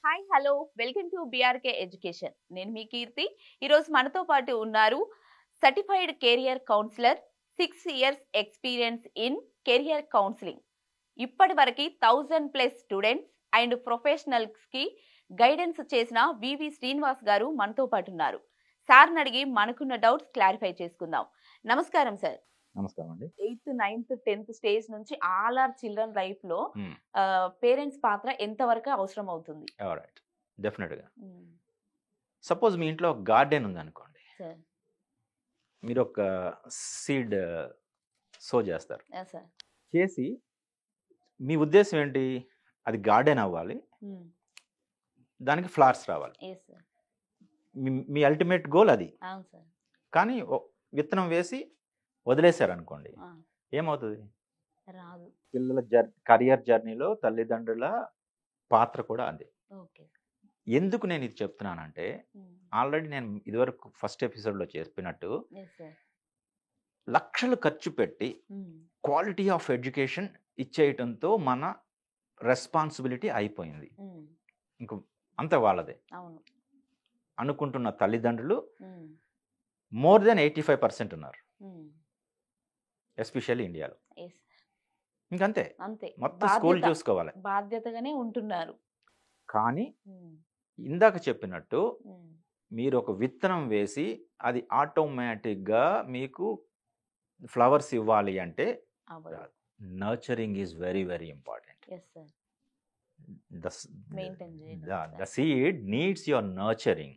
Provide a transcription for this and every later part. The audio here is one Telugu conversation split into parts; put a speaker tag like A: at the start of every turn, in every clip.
A: Hi hello welcome to BRK education. నేను మీ కీర్తి. ఈరోజు మనతో పాటు ఉన్నారు certified career councillor, 6 years experience in career counselling. ఇప్పటి వరకు 1000+ స్టూడెంట్స్ అండ్ ప్రొఫెషనల్స్ కి గైడెన్స్ చేసిన వివి శ్రీనివాస్ గారు మనతో పాటు ఉన్నారు. సార్ని అడిగి మనకున్న డౌట్స్ క్లారిఫై చేసుకుందాం. నమస్కారం సార్.
B: నమస్కారం అండి.
A: 8th, 9th, 10th స్టేజ్ నుంచి ఆల్ ఆర్ చిల్డ్రన్ లైఫ్ లో పేరెంట్స్ పాత్ర ఎంత వరకు అవసరం అవుతుంది?
B: డెఫినెట్గా. సపోజ్ మీ ఇంట్లో ఒక గార్డెన్ ఉంది అనుకోండి, మీరు ఒక సీడ్ సో చేస్తారు. చేసి మీ ఉద్దేశం ఏంటి? అది గార్డెన్ అవ్వాలి, దానికి ఫ్లవర్స్ రావాలి. మీ అల్టిమేట్ గోల్ అది. కానీ విత్తనం వేసి వదిలేశారు అనుకోండి, ఏమవుతుంది? పిల్లల కెరియర్ జర్నీలో తల్లిదండ్రుల పాత్ర కూడా అదే. ఎందుకు నేను ఇది చెప్తున్నానంటే, ఆల్రెడీ నేను ఇదివరకు ఫస్ట్ ఎపిసోడ్లో చెప్పినట్టు లక్షలు ఖర్చు పెట్టి క్వాలిటీ ఆఫ్ ఎడ్యుకేషన్ ఇచ్చేయటంతో మన రెస్పాన్సిబిలిటీ అయిపోయింది. ఇంక అంత వాళ్ళదే అనుకుంటున్న తల్లిదండ్రులు మోర్ దెన్ 85% ఉన్నారు, ఎస్పెషల్లీ ఇండియాలో. ఇంకంతే, మొత్తం స్కూల్ చూసుకోవాలి,
A: బాధ్యతగానే ఉంటున్నారు.
B: కానీ ఇందాక చెప్పినట్టు మీరు ఒక విత్తనం వేసి అది ఆటోమేటిక్గా మీకు ఫ్లవర్స్ ఇవ్వాలి అంటే nurturing is very very important. The seed needs your nurturing.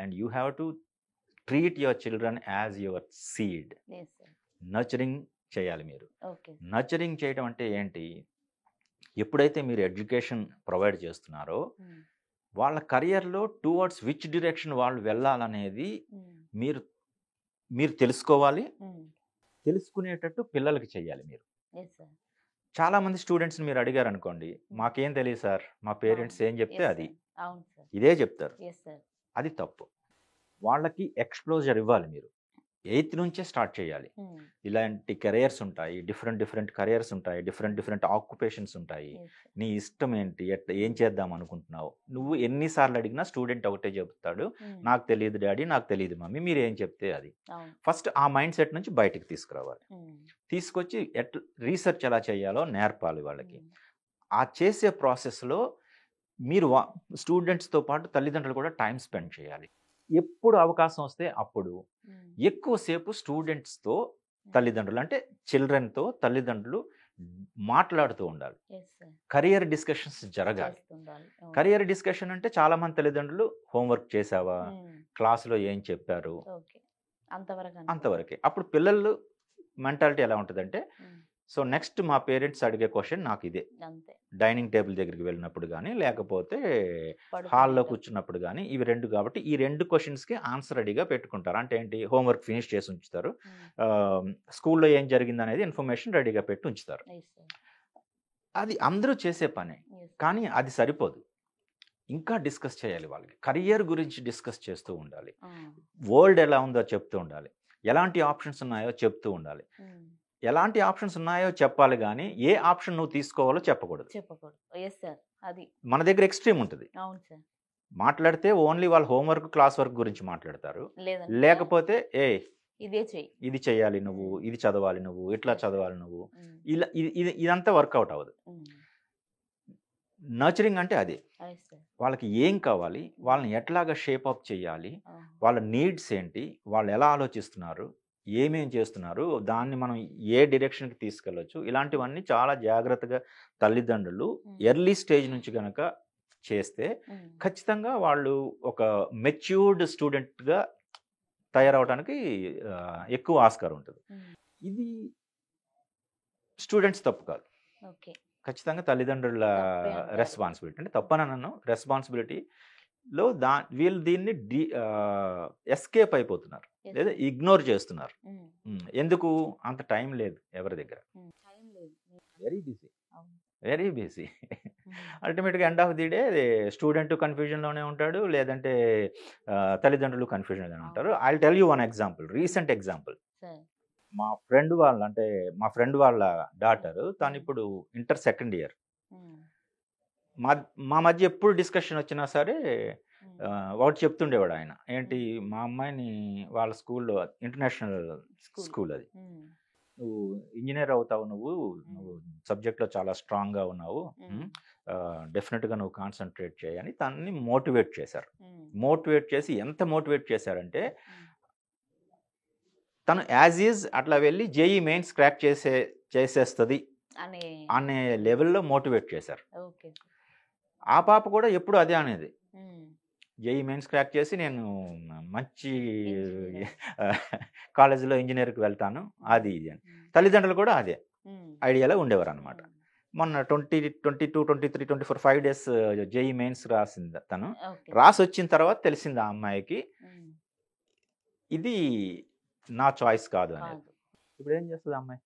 B: And you have to treat your children as your seed. Nurturing చేయాలి మీరు. నర్చరింగ్ చేయడం అంటే ఏంటి? ఎప్పుడైతే మీరు ఎడ్యుకేషన్ ప్రొవైడ్ చేస్తున్నారో వాళ్ళ కెరియర్లో టువర్డ్స్ విచ్ డిరెక్షన్ వాళ్ళు వెళ్ళాలనేది మీరు తెలుసుకోవాలి. తెలుసుకునేటట్టు పిల్లలకి చేయాలి మీరు. చాలామంది స్టూడెంట్స్ని మీరు అడిగారు అనుకోండి, మాకేం తెలియదు సార్, మా పేరెంట్స్ ఏం చెప్తే అది ఇదే చెప్తారు. అది తప్పు. వాళ్ళకి ఎక్స్ప్లోజర్ ఇవ్వాలి. మీరు 8th నుంచే స్టార్ట్ చేయాలి. ఇలాంటి కెరియర్స్ ఉంటాయి, డిఫరెంట్ కెరియర్స్ ఉంటాయి, డిఫరెంట్ ఆక్యుపేషన్స్ ఉంటాయి. నీ ఇష్టం ఏంటి, ఏం చేద్దాం అనుకుంటున్నావు? నువ్వు ఎన్నిసార్లు అడిగినా స్టూడెంట్ ఒకటే చెప్తాడు, నాకు తెలియదు డాడీ, నాకు తెలియదు మమ్మీ, మీరు ఏం చెప్తే అది. ఫస్ట్ ఆ మైండ్ సెట్ నుంచి బయటికి తీసుకురావాలి. తీసుకొచ్చి రీసెర్చ్ ఎలా చేయాలో నేర్పాలి వాళ్ళకి. ఆ చేసే ప్రాసెస్లో మీరు స్టూడెంట్స్తో పాటు తల్లిదండ్రులు కూడా టైం స్పెండ్ చేయాలి. ఎప్పుడు అవకాశం వస్తే అప్పుడు ఎక్కువసేపు స్టూడెంట్స్తో తల్లిదండ్రులు, అంటే చిల్డ్రన్తో తల్లిదండ్రులు మాట్లాడుతూ ఉండాలి. కెరియర్ డిస్కషన్స్ జరగాలి. కెరియర్ డిస్కషన్ అంటే చాలా మంది తల్లిదండ్రులు హోంవర్క్ చేసావా, క్లాసులో ఏం చెప్పారు, అంతవరకే. అప్పుడు పిల్లలు మెంటాలిటీ ఎలా ఉంటుందంటే, సో నెక్స్ట్ మా పేరెంట్స్ అడిగే క్వశ్చన్ నాకు ఇదే. డైనింగ్ టేబుల్ దగ్గరికి వెళ్ళినప్పుడు కానీ, లేకపోతే హాల్లో కూర్చున్నప్పుడు కానీ, ఇవి రెండు. కాబట్టి ఈ 2 క్వశ్చన్స్కి ఆన్సర్ రెడీగా పెట్టుకుంటారు. అంటే ఏంటి? హోంవర్క్ ఫినిష్ చేసి ఉంచుతారు, స్కూల్లో ఏం జరిగింది అనేది ఇన్ఫర్మేషన్ రెడీగా పెట్టి ఉంచుతారు. అది అందరూ చేసే పనే, కానీ అది సరిపోదు. ఇంకా డిస్కస్ చేయాలి. వాళ్ళకి కెరియర్ గురించి డిస్కస్ చేస్తూ ఉండాలి. వరల్డ్ ఎలా ఉందో చెప్తూ ఉండాలి. ఎలాంటి ఆప్షన్స్ ఉన్నాయో చెప్తూ ఉండాలి. ఎలాంటి ఆప్షన్స్ ఉన్నాయో చెప్పాలి, కానీ ఏ ఆప్షన్ నువ్వు తీసుకోవాలో చెప్పకూడదు. మన దగ్గర ఎక్స్ట్రీమ్ ఉంటుంది. మాట్లాడితే ఓన్లీ వాళ్ళ హోంవర్క్, క్లాస్ వర్క్ గురించి మాట్లాడతారు. లేకపోతే ఇది చేయాలి నువ్వు, ఇది చదవాలి నువ్వు, ఇట్లా చదవాలి నువ్వు, ఇలా ఇదంతా వర్కౌట్ అవ్వదు. నర్చరింగ్ అంటే అదే. వాళ్ళకి ఏం కావాలి, వాళ్ళని ఎట్లాగా షేప్ అప్ చేయాలి, వాళ్ళ నీడ్స్ ఏంటి, వాళ్ళు ఎలా ఆలోచిస్తున్నారు, ఏమేం చేస్తున్నారు, దాన్ని మనం ఏ డైరెక్షన్కి తీసుకెళ్ళొచ్చు, ఇలాంటివన్నీ చాలా జాగ్రత్తగా తల్లిదండ్రులు ఎర్లీ స్టేజ్ నుంచి కనుక చేస్తే ఖచ్చితంగా వాళ్ళు ఒక మెచ్యూర్డ్ స్టూడెంట్గా తయారవడానికి ఎక్కువ ఆస్కారం ఉంటుంది. ఇది స్టూడెంట్స్ తప్పు కాదు, ఖచ్చితంగా తల్లిదండ్రుల రెస్పాన్సిబిలిటీ. అంటే తప్పనన్ను, రెస్పాన్సిబిలిటీలో వీళ్ళు దీన్ని ఎస్కేప్ అయిపోతున్నారు, లేదా ఇగ్నోర్ చేస్తున్నారు. ఎందుకు? అంత టైం లేదు ఎవరి దగ్గర. Very busy. అల్టిమేట్గా end of the day student కన్ఫ్యూజన్లోనే ఉంటాడు, లేదంటే తల్లిదండ్రులు కన్ఫ్యూజన్లోనే ఉంటారు. I will tell you one example, recent example. మా ఫ్రెండ్ వాళ్ళ డాటర్, తను ఇప్పుడు ఇంటర్ 2nd year. మా మధ్య ఎప్పుడు డిస్కషన్ వచ్చినా సరే ఒకటి చెప్తుండేవాడు ఆయన, ఏంటి మా అమ్మాయిని వాళ్ళ స్కూల్లో, ఇంటర్నేషనల్ స్కూల్ అది, నువ్వు ఇంజనీర్ అవుతావు, నువ్వు సబ్జెక్ట్లో చాలా స్ట్రాంగ్గా ఉన్నావు, డెఫినెట్గా నువ్వు కాన్సన్ట్రేట్ చేయని తనని మోటివేట్ చేశారు. మోటివేట్ చేసి ఎంత మోటివేట్ చేశారంటే తను యాజ్ ఈజ్ అట్లా వెళ్ళి జేఈ మెయిన్స్ క్రాక్ చేసేస్తుంది అనే లెవెల్లో మోటివేట్ చేశారు. ఆ పాప కూడా ఎప్పుడు అదే అనేది, జేఈ మెయిన్స్ క్రాక్ చేసి నేను మంచి కాలేజీలో ఇంజనీర్కి వెళ్తాను, అది ఇది అని. తల్లిదండ్రులు కూడా అదే ఐడియాలో ఉండేవారు అనమాట. మొన్న 2022, 23, 24 5 days జేఈ మెయిన్స్ రాసింది. తను రాసి వచ్చిన తర్వాత తెలిసింది ఆ అమ్మాయికి ఇది నా చాయిస్ కాదు అనేది. ఇప్పుడు ఏం చేస్తుంది అమ్మాయి?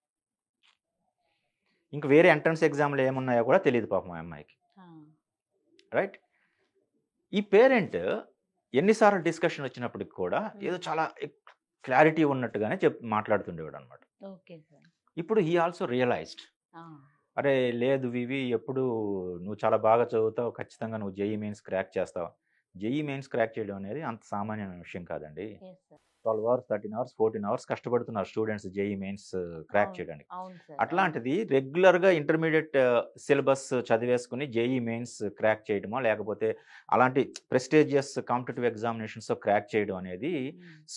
B: ఇంక వేరే ఎంట్రన్స్ ఎగ్జామ్లు ఏమున్నాయో కూడా తెలియదు పాపం ఆ అమ్మాయికి. రైట్? ఈ పేరెంట్ ఎన్నిసార్లు డిస్కషన్ వచ్చినప్పటికి కూడా ఏదో చాలా క్లారిటీ ఉన్నట్టుగానే మాట్లాడుతుండేవాడు అనమాట. ఇప్పుడు హీ ఆల్సో రియలైజ్డ్, అరే లేదు వివి, ఎప్పుడు నువ్వు చాలా బాగా చదువుతావు, ఖచ్చితంగా నువ్వు జేఈ మెయిన్స్ క్రాక్ చేస్తావు. జేఈ మెయిన్స్ క్రాక్ చేయడం అనేది అంత సామాన్యమైన విషయం కాదండి. 12 hours, 13 hours, 14 hours కష్టపడుతున్నారు స్టూడెంట్స్ జేఈ మెయిన్స్ క్రాక్ చేయడానికి. అట్లాంటిది రెగ్యులర్గా ఇంటర్మీడియట్ సిలబస్ చదివేసుకుని జేఈ మెయిన్స్ క్రాక్ చేయడమో, లేకపోతే అలాంటి ప్రెస్టీజియస్ కాంపిటేటివ్ ఎగ్జామినేషన్స్ క్రాక్ చేయడం అనేది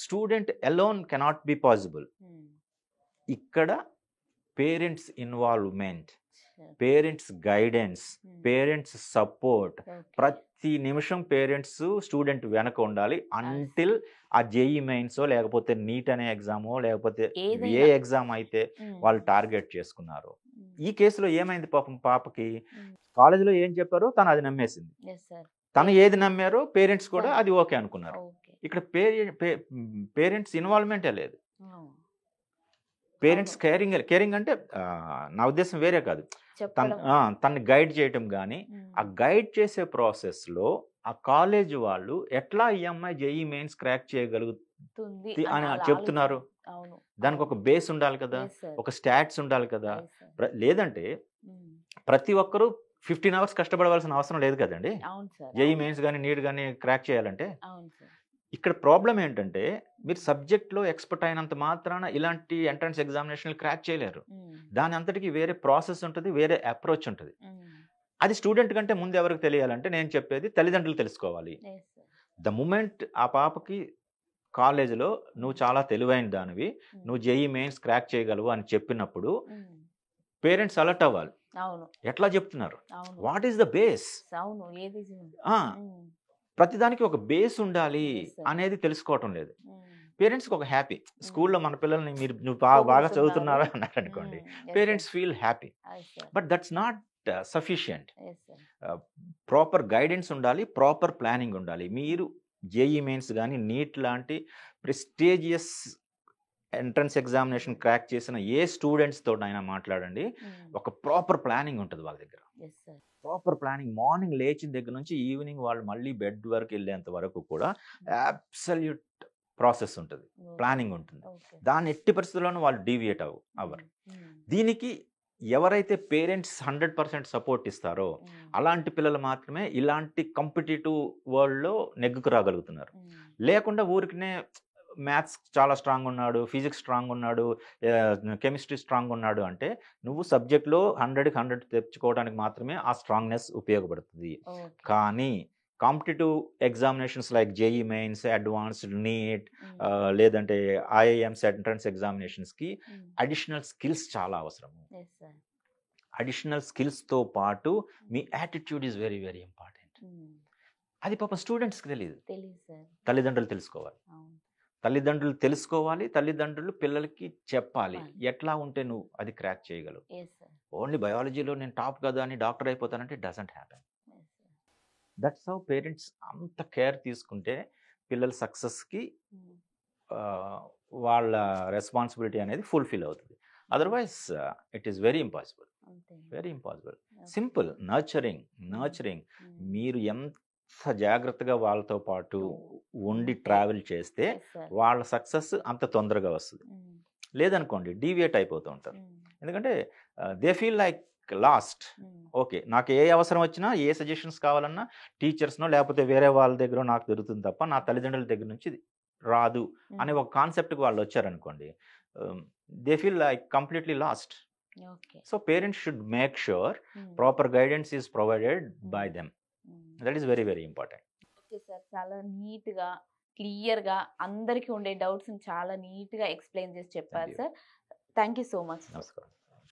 B: student alone cannot be possible. ఇక్కడ parents involvement, parents guidance, parents support, ప్రతి నిమిషం పేరెంట్స్ స్టూడెంట్ వెనక ఉండాలి. అంటిల్ ఆ జేఈ మెయిన్సో లేకపోతే నీట్ అనే ఎగ్జామో లేకపోతే ఏ ఎగ్జామ్ అయితే వాళ్ళు టార్గెట్ చేసుకున్నారు. ఈ కేసులో ఏమైంది పాపం పాపకి, కాలేజీలో ఏం చెప్పారో తను అది నమ్మేసింది, తను ఏది నమ్మారో పేరెంట్స్ కూడా అది ఓకే అనుకున్నారు. ఇక్కడ పేరెంట్స్ ఇన్వాల్వ్మెంటే లేదు. పేరెంట్స్ కేరింగ్ అంటే నా ఉద్దేశం వేరే కాదు, తన్ని గైడ్ చేయటం. కానీ ఆ గైడ్ చేసే ప్రాసెస్లో ఆ కాలేజ్ వాళ్ళు ఎట్లా ఈ అమ్మాయి జేఈ మెయిన్స్ క్రాక్ చేయగలుగుతుంది అని చెప్తున్నారు. దానికి ఒక బేస్ ఉండాలి కదా, ఒక స్టాట్స్ ఉండాలి కదా. లేదంటే ప్రతి ఒక్కరూ 15 hours కష్టపడవలసిన అవసరం లేదు కదండి జేఈ మెయిన్స్ కానీ నీట్ కానీ క్రాక్ చేయాలంటే. ఇక్కడ ప్రాబ్లం ఏంటంటే మీరు సబ్జెక్ట్లో ఎక్స్పర్ట్ అయినంత మాత్రాన ఇలాంటి ఎంట్రన్స్ ఎగ్జామినేషన్లు క్రాక్ చేయలేరు. దాని అంతటికి వేరే ప్రాసెస్ ఉంటుంది, వేరే అప్రోచ్ ఉంటుంది. అది స్టూడెంట్ కంటే ముందు ఎవరికి తెలియాలంటే నేను చెప్పేది తల్లిదండ్రులు తెలుసుకోవాలి. ద మూమెంట్ ఆ పాపకి కాలేజీలో నువ్వు చాలా తెలివైన దానివి, నువ్వు జేఈ మెయిన్స్ క్రాక్ చేయగలవు అని చెప్పినప్పుడు పేరెంట్స్ అలర్ట్ అవ్వాలి. ఎట్లా చెప్తున్నారు, వాట్ ఈస్ ద బేస్, ప్రతిదానికి ఒక బేస్ ఉండాలి అనేది తెలుసుకోవటం లేదు. పేరెంట్స్కి ఒక హ్యాపీ, స్కూల్లో మన పిల్లల్ని నువ్వు బాగా చదువుతున్నారా అన్నారు అనుకోండి, parents feel happy. But that's not sufficient. Proper guidance ఉండాలి, ప్రాపర్ ప్లానింగ్ ఉండాలి. మీరు జేఈ మెయిన్స్ కానీ నీట్ లాంటి ప్రెస్టీజియస్ ఎంట్రన్స్ ఎగ్జామినేషన్ క్రాక్ చేసిన ఏ స్టూడెంట్స్ తోటి అయినా మాట్లాడండి, ఒక ప్రాపర్ ప్లానింగ్ ఉంటుంది వాళ్ళ దగ్గర. ప్రాపర్ ప్లానింగ్, మార్నింగ్ లేచిన దగ్గర నుంచి ఈవినింగ్ వాళ్ళు మళ్ళీ బెడ్ వరకు వెళ్ళేంత వరకు కూడా అబ్సల్యూట్ ప్రాసెస్ ఉంటుంది, ప్లానింగ్ ఉంటుంది. దాన్ని ఎట్టి పరిస్థితుల్లోనూ వాళ్ళు డీవియేట్ అవ్వరు. దీనికి ఎవరైతే పేరెంట్స్ 100% సపోర్ట్ ఇస్తారో అలాంటి పిల్లలు మాత్రమే ఇలాంటి కాంపిటేటివ్ వరల్డ్లో నెగ్గుకు రాగలుగుతున్నారు. లేకుండా ఊరికినే మ్యాథ్స్ చాలా స్ట్రాంగ్ ఉన్నాడు, ఫిజిక్స్ స్ట్రాంగ్ ఉన్నాడు, కెమిస్ట్రీ స్ట్రాంగ్ ఉన్నాడు అంటే నువ్వు సబ్జెక్ట్లో 100కి 100 తెచ్చుకోవడానికి మాత్రమే ఆ స్ట్రాంగ్నెస్ ఉపయోగపడుతుంది. కానీ competitive examinations like JEE mains, advanced, NEET, లేదంటే ఐఐఎంస్ ఎంట్రన్స్ ఎగ్జామినేషన్స్కి అడిషనల్ స్కిల్స్ చాలా అవసరం. అడిషనల్ స్కిల్స్తో పాటు మీ attitude is very very important. అది పాపం స్టూడెంట్స్కి తెలియదు, తల్లిదండ్రులు తెలుసుకోవాలి. తల్లిదండ్రులు తెలుసుకోవాలి, తల్లిదండ్రులు పిల్లలకి చెప్పాలి ఎట్లా ఉంటే నువ్వు అది క్రాక్ చేయగలవు. ఓన్లీ బయాలజీలో నేను టాప్ కదా అని డాక్టర్ అయిపోతానంటే it doesn't happen. That's how parents అంత కేర్ తీసుకుంటే పిల్లల సక్సెస్కి వాళ్ళ రెస్పాన్సిబిలిటీ అనేది ఫుల్ఫిల్ అవుతుంది. Otherwise it is very impossible, very impossible. Simple nurturing. మీరు ఎంత జాగ్రత్తగా వాళ్ళతో పాటు ఉండి ట్రావెల్ చేస్తే వాళ్ళ సక్సెస్ అంత తొందరగా వస్తుంది. లేదనుకోండి డీవియేట్ అయిపోతూ ఉంటారు. ఎందుకంటే they feel like last. Okay, నాకు ఏ అవసరం వచ్చినా ఏ సజెషన్స్ కావాలన్నా టీచర్స్నో లేకపోతే వేరే వాళ్ళ దగ్గర నాకు దొరుకుతుంది తప్ప నా తల్లిదండ్రుల దగ్గర నుంచి రాదు అనే ఒక కాన్సెప్ట్కి వాళ్ళు వచ్చారనుకోండి, they feel like completely last. So parents should make sure proper guidance is provided by them. That is very very important.
A: Okay sir, చాలా నీట్గా క్లియర్గా అందరికీ ఉండే డౌట్స్ని చాలా నీట్గా ఎక్స్ప్లెయిన్ చేసి చెప్పారు sir. Thank you so much.
B: నమస్కారం.